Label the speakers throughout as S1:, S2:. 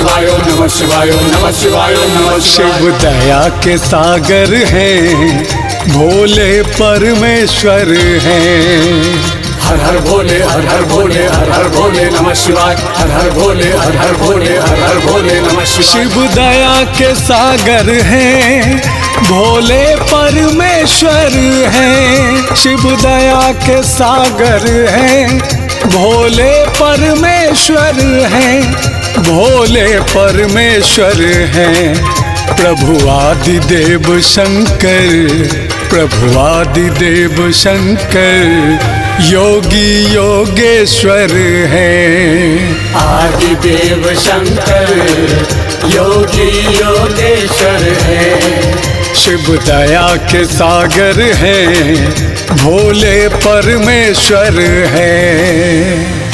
S1: शिवाय ओम नमः शिवाय ओम नमः शिवाय ओम नमः शिवाय।
S2: शिव दया के सागर हैं, भोले परमेश्वर हैं।
S1: हर हर भोले हर हर भोले हर हर भोले नमः शिवाय। हर हर भोले हर हर भोले हर हर भोले नमः शिवाय।
S2: शिव दया के सागर हैं, भोले परमेश्वर हैं। शिव दया के सागर हैं, भोले परमेश्वर हैं। भोले परमेश्वर हैं। प्रभु आदिदेव शंकर, प्रभु आदिदेव शंकर, योगी योगेश्वर हैं।
S1: आदिदेव शंकर योगी योगेश्वर है।
S2: शिव दया के सागर हैं, भोले परमेश्वर हैं।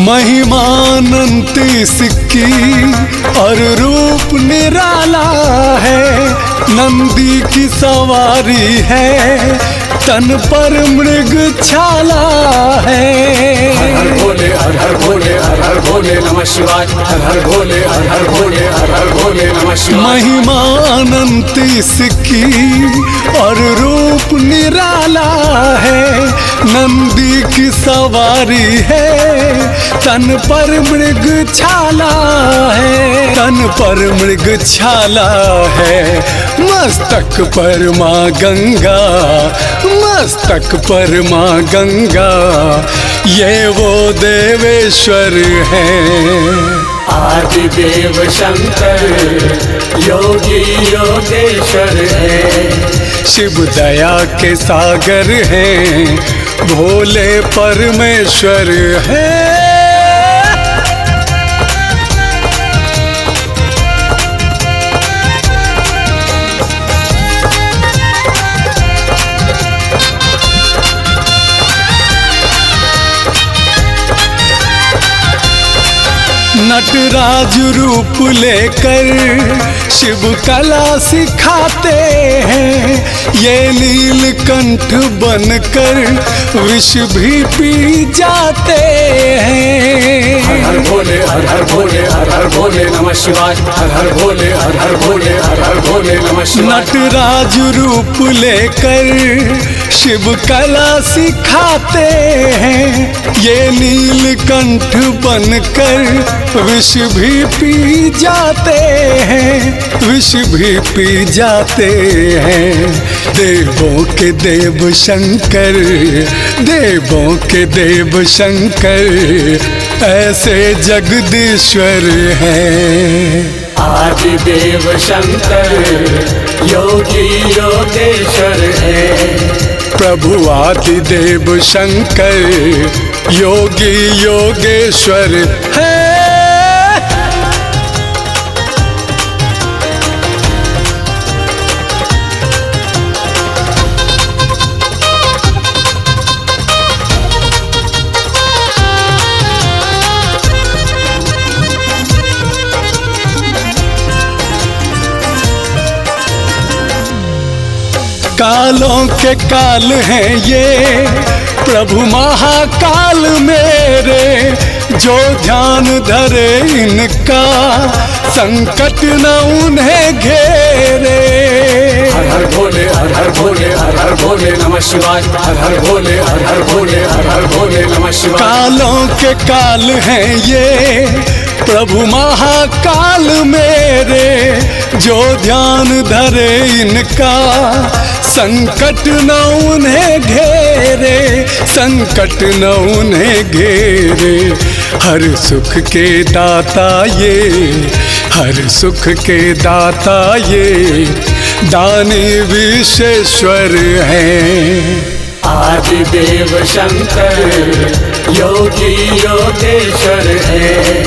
S2: महिमानंत इसकी और रूप निराला है। नंदी की सवारी है, तन पर मृग छाला है।
S1: हर हर भोले हर हर भोले हर हर भोले नमः शिवाय। हर हर भोले हर हर भोले हर हर भोले नमः शिवाय।
S2: महिमा अनंत इसकी और रूप निराला है। नंदी की सवारी है, तन पर मृग छाला है। तन पर मृग छाला है। मस्तक पर माँ गंगा, मस्तक पर माँ गंगा, ये वो देवेश्वर हैं।
S1: आदिदेव शंकर योगी योगेश्वर है।
S2: शिव दया के सागर हैं, भोले परमेश्वर हैं। नटराज रूप लेकर शिव कला सिखाते हैं। ये नीलकंठ बनकर विष भी पी जाते हैं।
S1: हर हर भोले हर हर भोले हर हर भोले नमः शिवाय। हर हर भोले हर हर भोले हर हर भोले नमः शिवाय।
S2: नटराज रूप लेकर शिव कला सिखाते हैं। ये नीलकंठ बनकर विष भी पी जाते हैं। विष भी पी जाते हैं। देवों के देव शंकर, देवों के देव शंकर, ऐसे जगदीश्वर हैं।
S1: आदिदेव शंकर योगी योगेश्वर है।
S2: प्रभु आदिदेव शंकर योगी योगेश्वर है। कालों के काल हैं ये प्रभु महाकाल मेरे। जो ध्यान धरे इनका संकट न उन्हें घेरे।
S1: हर हर भोले हर हर भोले हर हर भोले नमः शिवाय। हर हर भोले हर हर भोले हर हर भोले नमः शिवाय।
S2: कालों के काल हैं ये प्रभु महाकाल मेरे। जो ध्यान धरे इनका संकट न उन्हें घेरे। संकट न उन्हें घेरे। हर सुख के दाता ये, हर सुख के दाता ये, दानी विश्वेश्वर हैं।
S1: आदिदेव शंकर योगी योगेश्वर है।